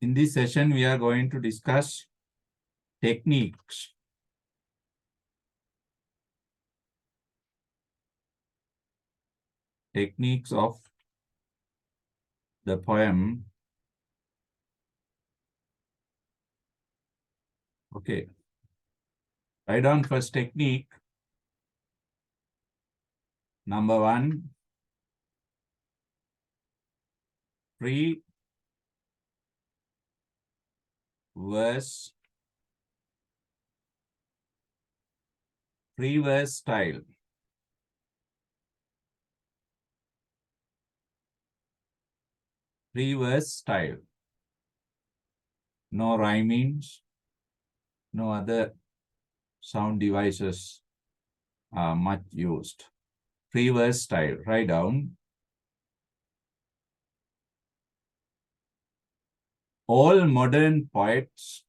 In this session, we are going to discuss techniques. Techniques of the poem. Okay. Write down first technique. Number 1, free verse style. Free verse style. No rhymings, no other sound devices are much used. Free verse style. Write down. All modern poets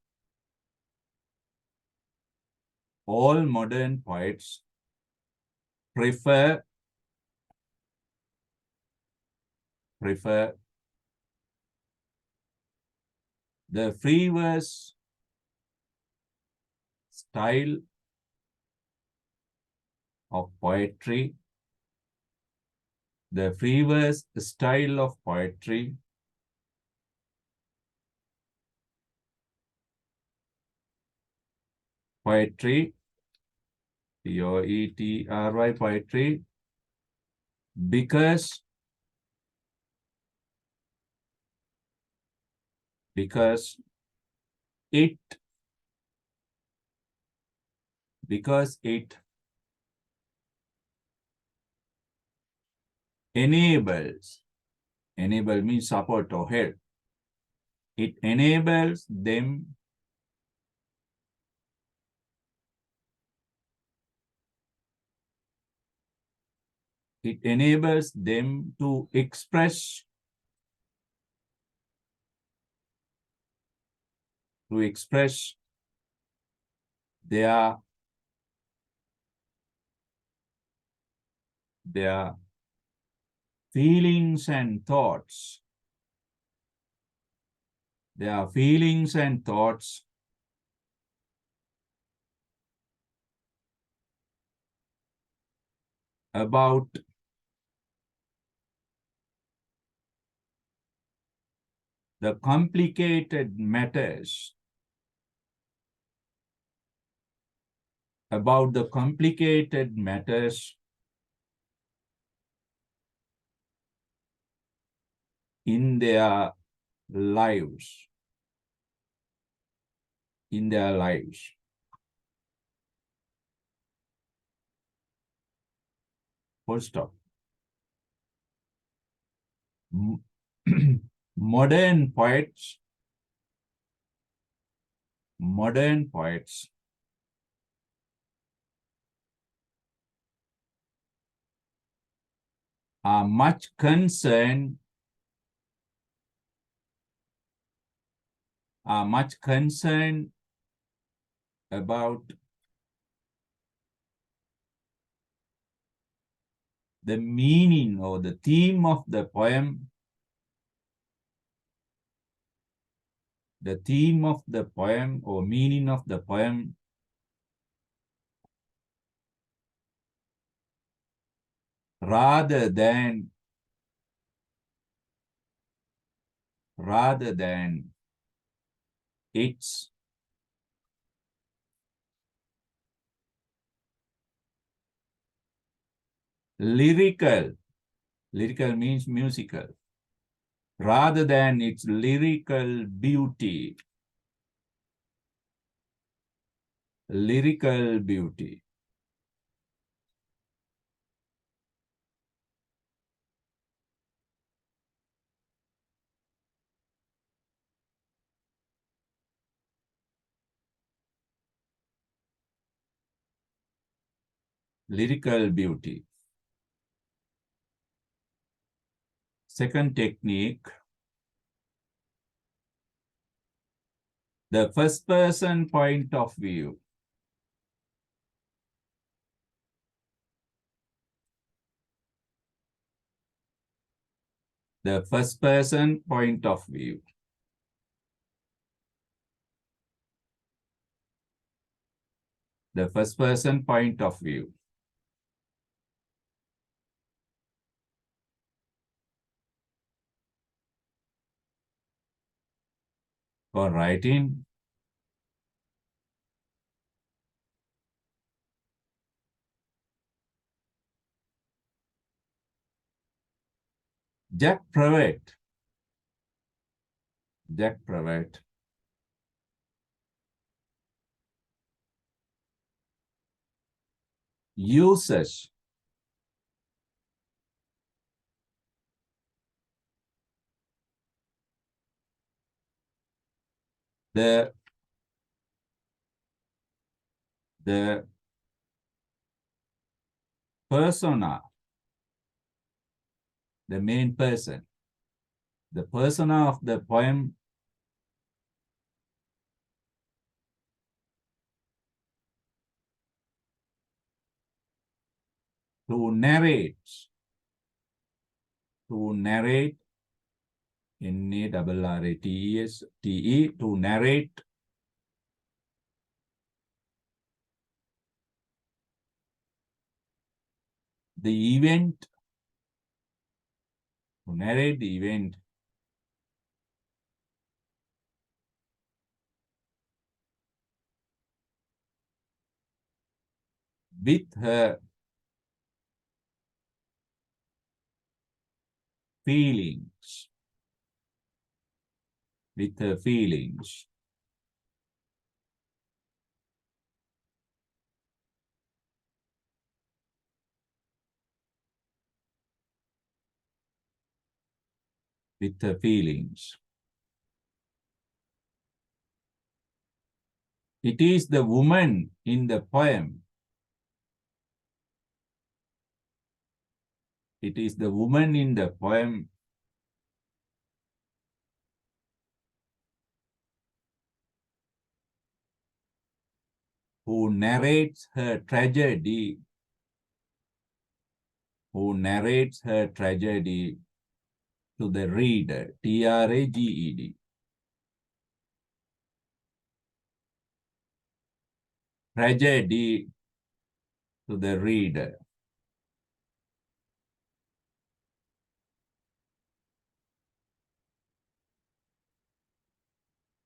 prefer the free verse style of poetry, the free verse style of poetry, P-O-E-T-R-Y, poetry, because it enables, enable means support or help. It enables them to express their feelings and thoughts. About the complicated matters, in their lives. Full stop. Modern poets are much concerned about the meaning or the theme of the poem, or meaning of the poem, rather than its lyrical means musical, rather than its lyrical beauty. Lyrical beauty. Lyrical beauty. Second technique, the first person point of view. The first person point of view. The first person point of view. For writing, Jack Prevet. Jack Prevet. Uses the persona, the main person. The persona of the poem to narrate, Narrate, to narrate the event, with her feelings, with her feelings. With her feelings. It is the woman in the poem. It is the woman in the poem who narrates her tragedy, to the reader, Traged. Tragedy to the reader.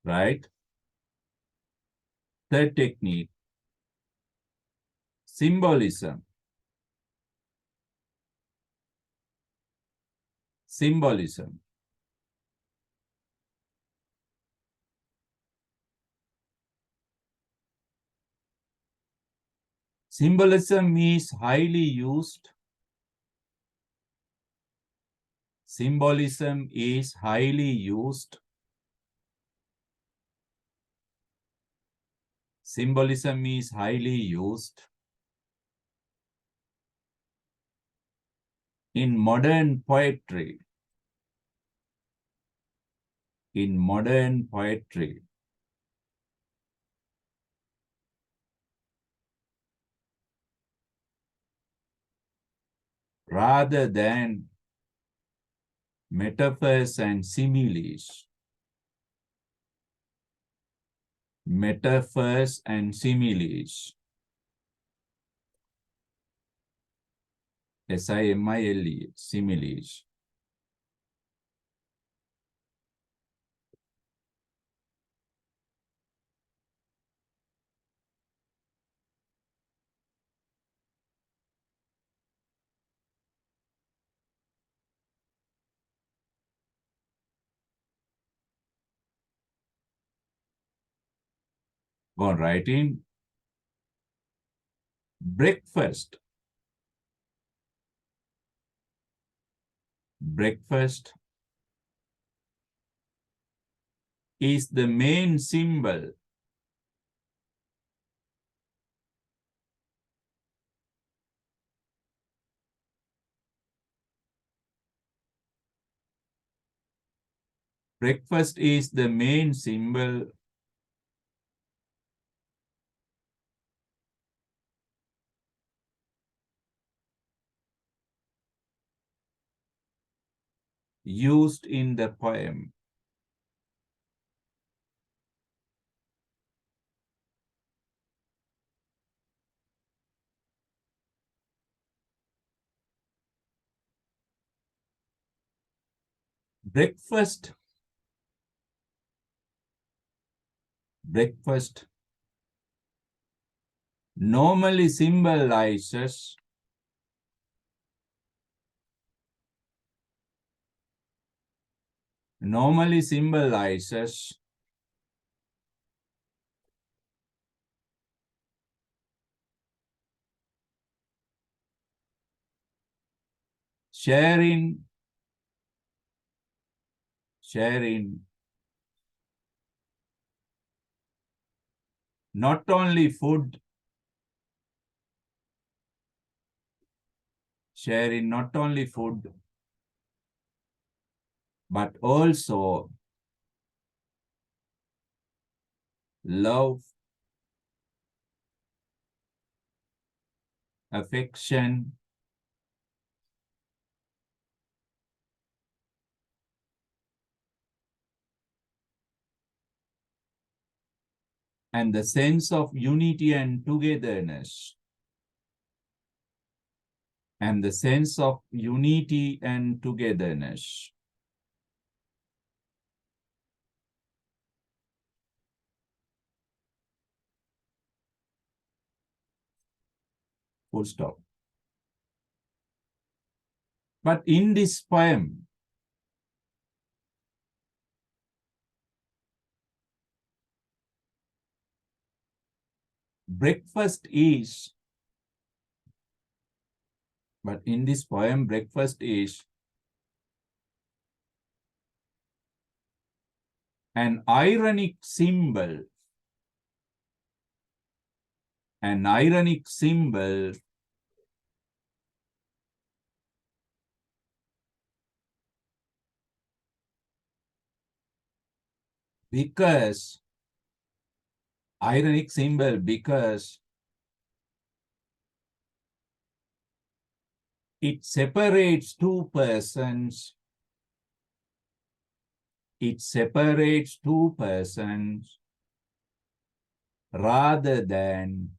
Right? Third technique, symbolism. Symbolism. Symbolism is highly used. Symbolism is highly used. Symbolism is highly used in modern poetry. In modern poetry. Rather than metaphors and similes. Metaphors and similes. S-I-M-I-L-E, similes. Go on writing. Breakfast. Breakfast is the main symbol. Breakfast is the main symbol used in the poem. Breakfast. Breakfast normally symbolizes sharing not only food, but also love, affection, and the sense of unity and togetherness. Full stop. But in this poem, breakfast is an ironic symbol, because it separates two persons. Rather than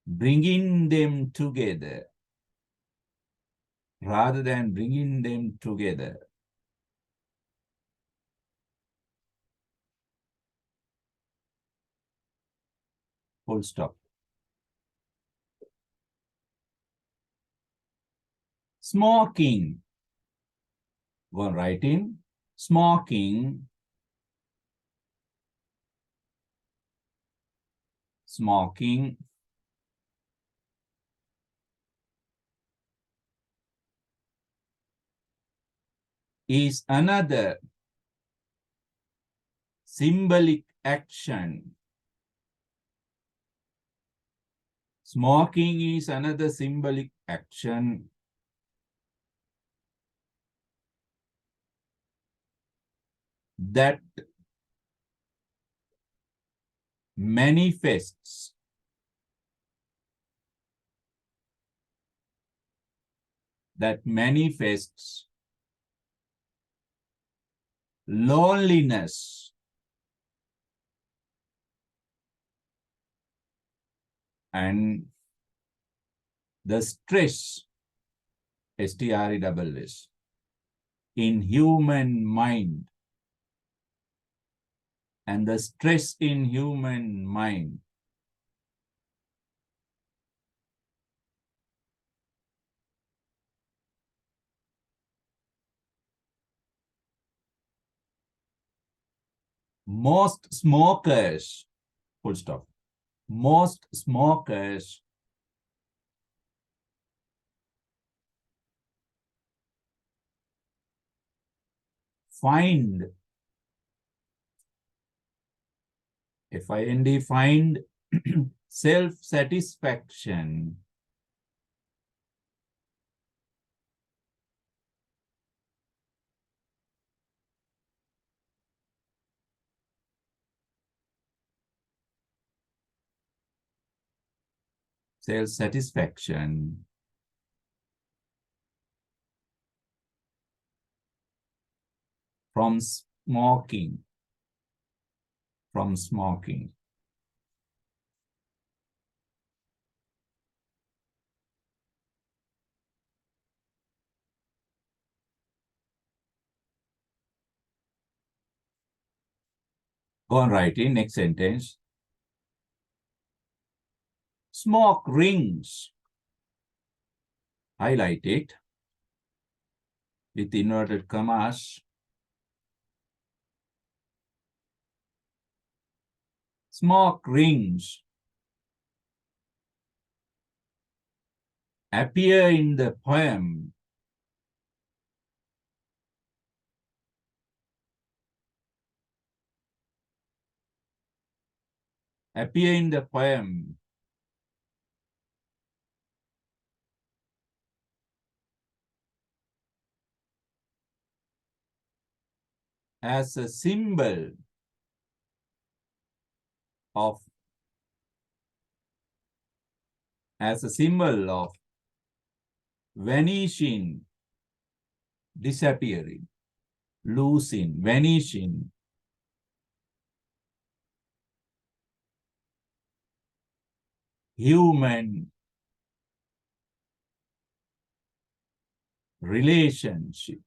bringing them together. Full stop. Smoking. Go right in. Smoking is another symbolic action. Smoking is another symbolic action that manifests loneliness and the stress, STRESS, in human mind, and the stress in human mind most smokers, full stop, most smokers find, find self-satisfaction from smoking. Go on writing. Next sentence. Smoke rings. Highlight it with inverted commas. Smoke rings appear in the poem. Appear in the poem as a symbol of vanishing, disappearing, losing, vanishing, human relationship,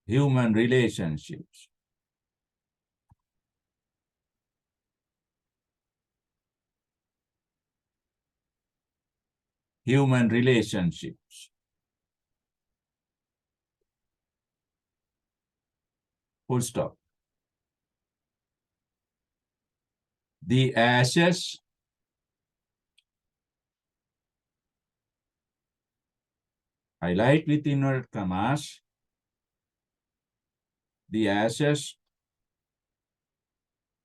human relationships. Human relationships. Full stop. The ashes highlight with inverted commas. The ashes,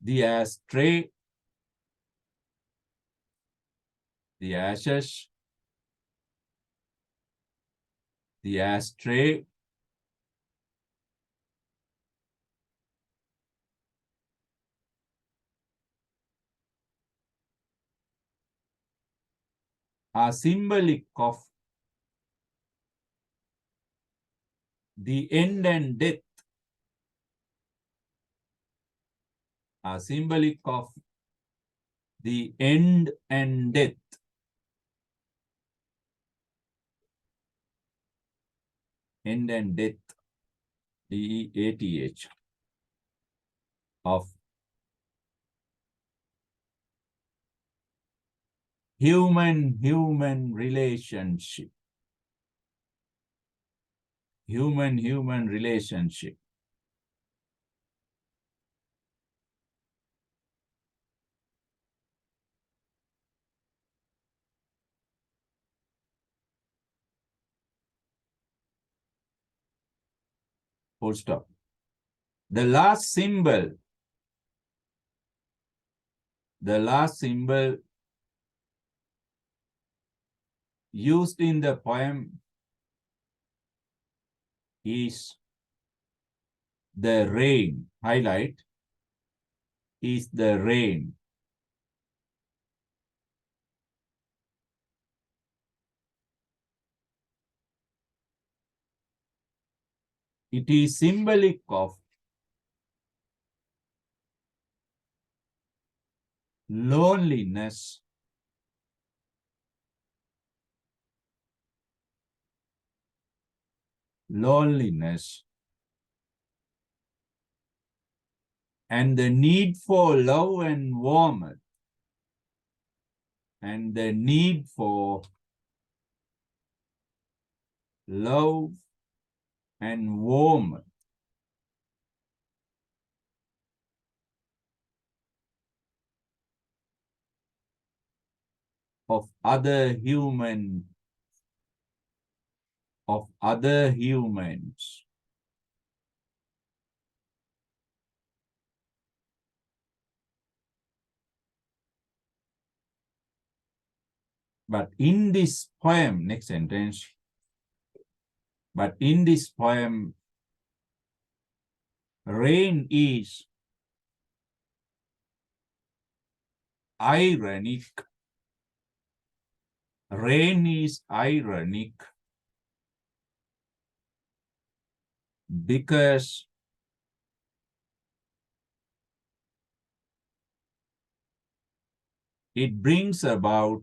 the ashtray, the ashes, the ashtray, are symbolic of the end and death, are symbolic of the end and death. End and death, D-E-A-T-H, of human relationship. Human relationship. Full stop. The last symbol used in the poem is the rain. Highlight is the rain. It is symbolic of loneliness, and the need for love and warmth, and the need for love and warmth of other humans. But in this poem, next sentence, but in this poem, rain is ironic. Rain is ironic because it brings about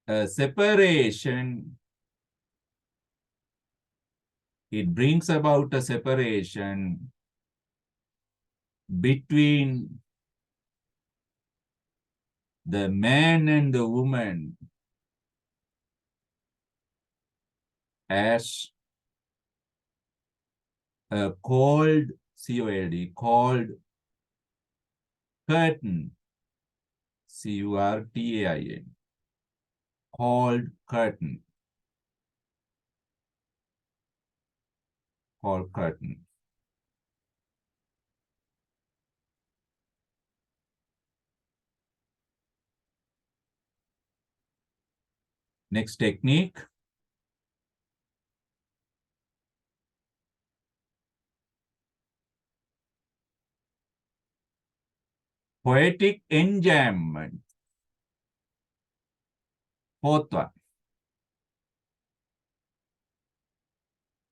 a separation. It brings about a separation between the man and the woman as a cold, C-O-L-D, cold curtain, C-U-R-T-A-I-N, cold curtain, cold curtain. Next technique. Poetic enjambment. Fourth one.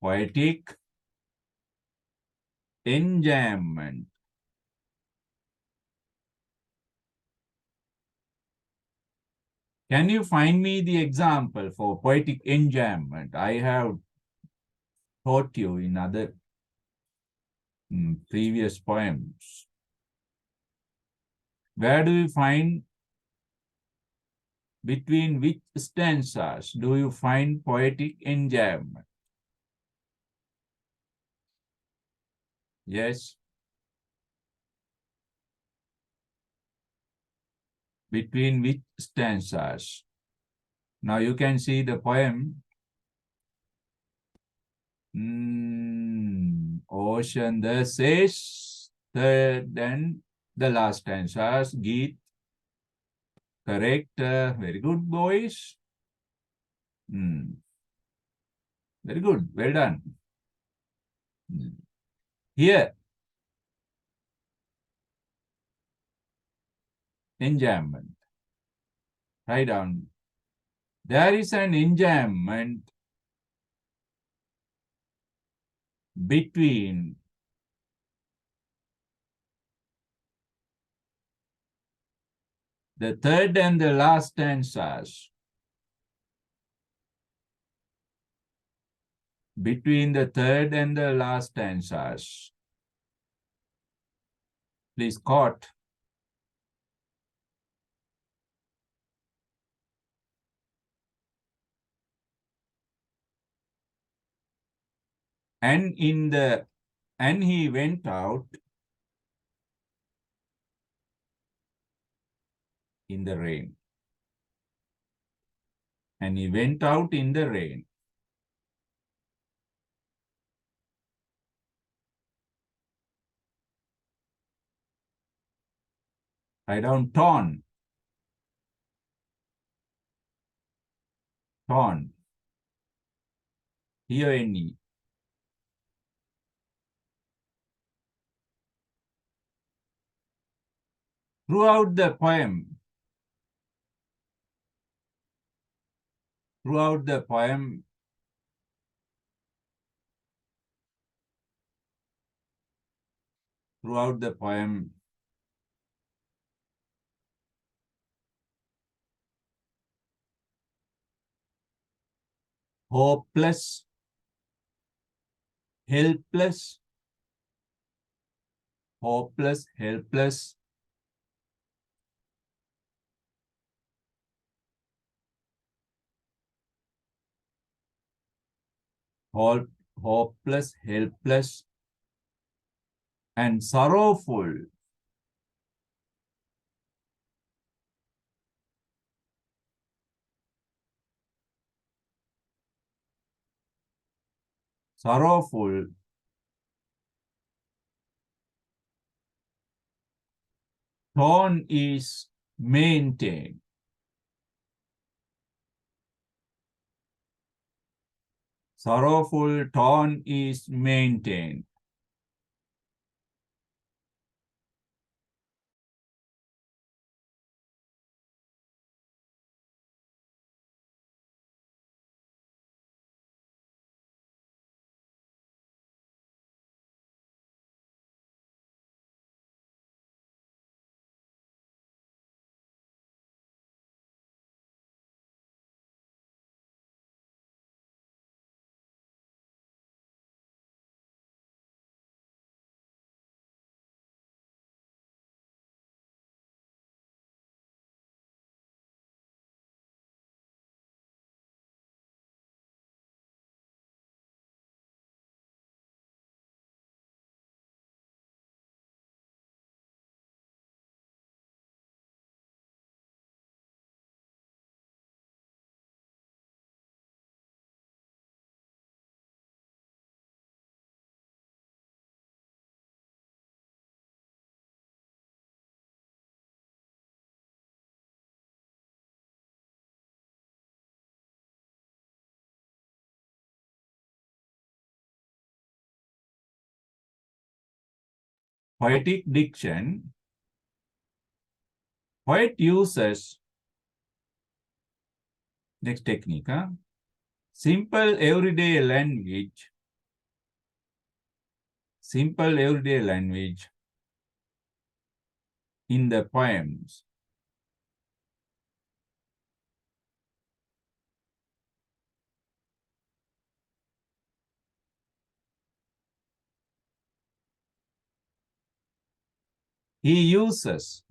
Poetic enjambment. Can you find me the example for poetic enjambment? I have taught you in other previous poems. Where do you find, between which stanzas do you find poetic enjambment? Yes. Between which stanzas? Now you can see the poem. Ocean, the says, third and the last stanzas. Geet, correct. Very good, boys. Very good. Well done. Here, enjambment. Write down. There is an enjambment between the third and the last stanzas. Between the third and the last stanzas. Please quote. And he went out in the rain. And he went out in the rain. Write down torn. Torn. T-O-N-E. Throughout the poem, throughout the poem, throughout the poem, hopeless, helpless, hopeless, helpless, hopeless, helpless, and sorrowful. Sorrowful. Tone is maintained. Sorrowful tone is maintained. poetic diction, poet uses next technique, simple everyday language in the poems. He uses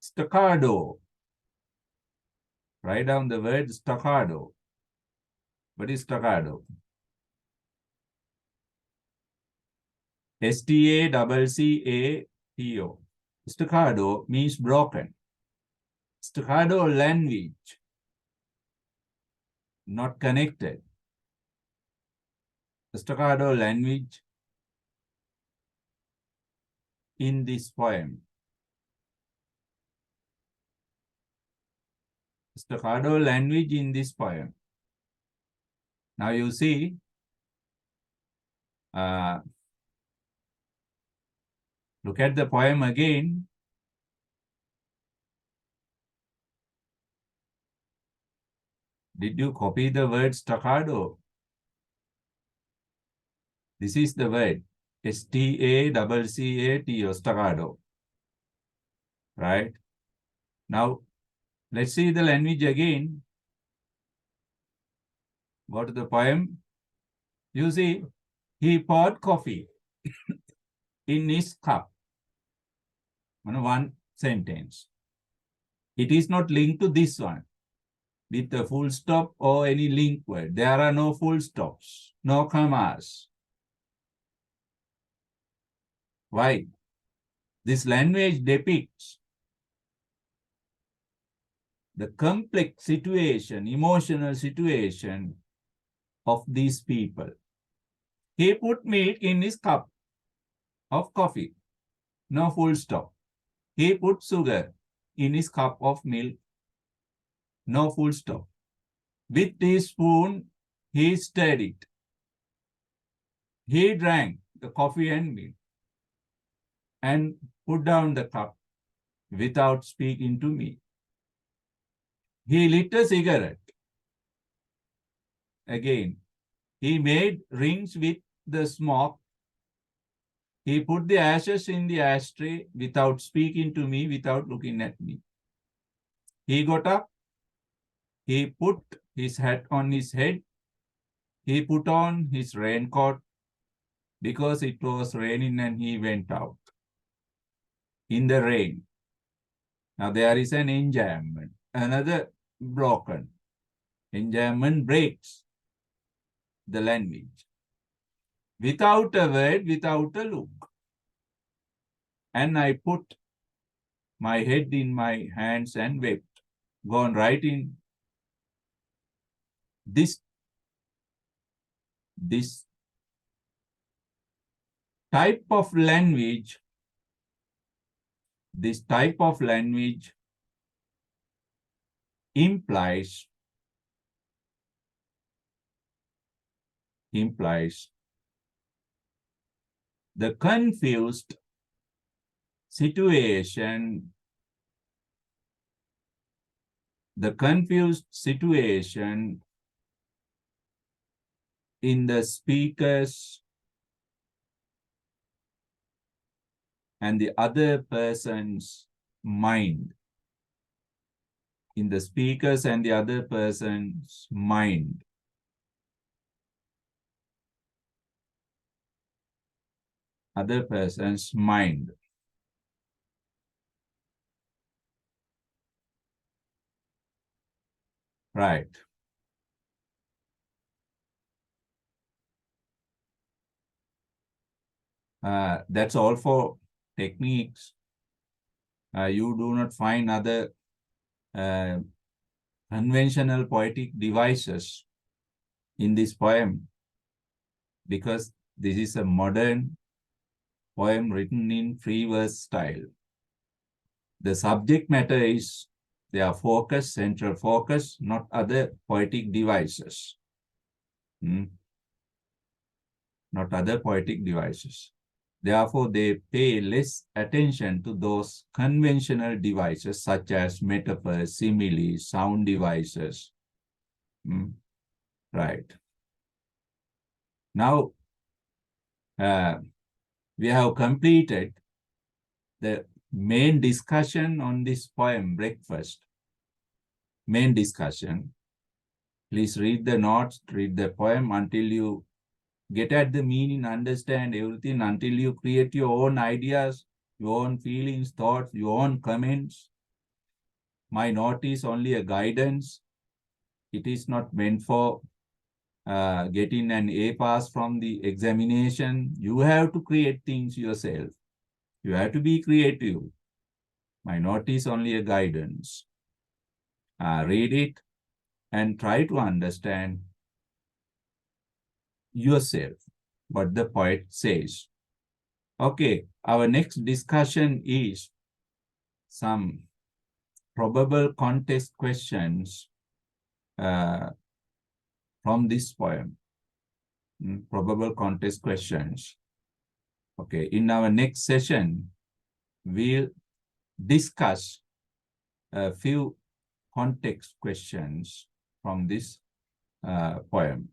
staccato. Write down the word staccato. What is staccato? S-T-A-C-C-A-T-O. Staccato means broken. Staccato language, not connected. Staccato language in this poem. Staccato language in this poem. Now you see, look at the poem again. Did you copy the word staccato? This is the word. S-T-A-C-C-A-T-O, staccato. Right? Now, let's see the language again. Go to the poem. You see, he poured coffee in his cup. One sentence. It is not linked to this one with a full stop or any link word. There are no full stops, no commas. Why? This language depicts the complex situation, emotional situation of these people. He put milk in his cup of coffee, no full stop. He put sugar in his cup of milk, no full stop. With his spoon, he stirred it. He drank the coffee and milk and put down the cup without speaking to me. He lit a cigarette. Again, he made rings with the smoke. He put the ashes in the ashtray without speaking to me, without looking at me. He got up. He put his hat on his head. He put on his raincoat because it was raining and he went out in the rain. Now there is an enjambment, another broken. Enjambment breaks the language. Without a word, without a look. And I put my head in my hands and wept. Gone right in this type of language, implies the confused situation in the speakers and the other person's mind. In the speakers and the other person's mind. Other person's mind. Right. That's all for techniques. You do not find other conventional poetic devices in this poem because this is a modern poem written in free verse style. The subject matter is their focus, central focus, not other poetic devices. Not other poetic devices. Therefore, they pay less attention to those conventional devices such as metaphors, similes, sound devices. Right. Now, we have completed the main discussion on this poem, Breakfast. Main discussion. Please read the notes, read the poem until you get at the meaning, understand everything, until you create your own ideas, your own feelings, thoughts, your own comments. My note is only a guidance. It is not meant for getting an A pass from the examination. You have to create things yourself. You have to be creative. My note is only a guidance. Read it and try to understand yourself what the poet says. Okay, our next discussion is some probable context questions from this poem. Probable context questions. Okay, in our next session, we'll discuss a few context questions from this poem.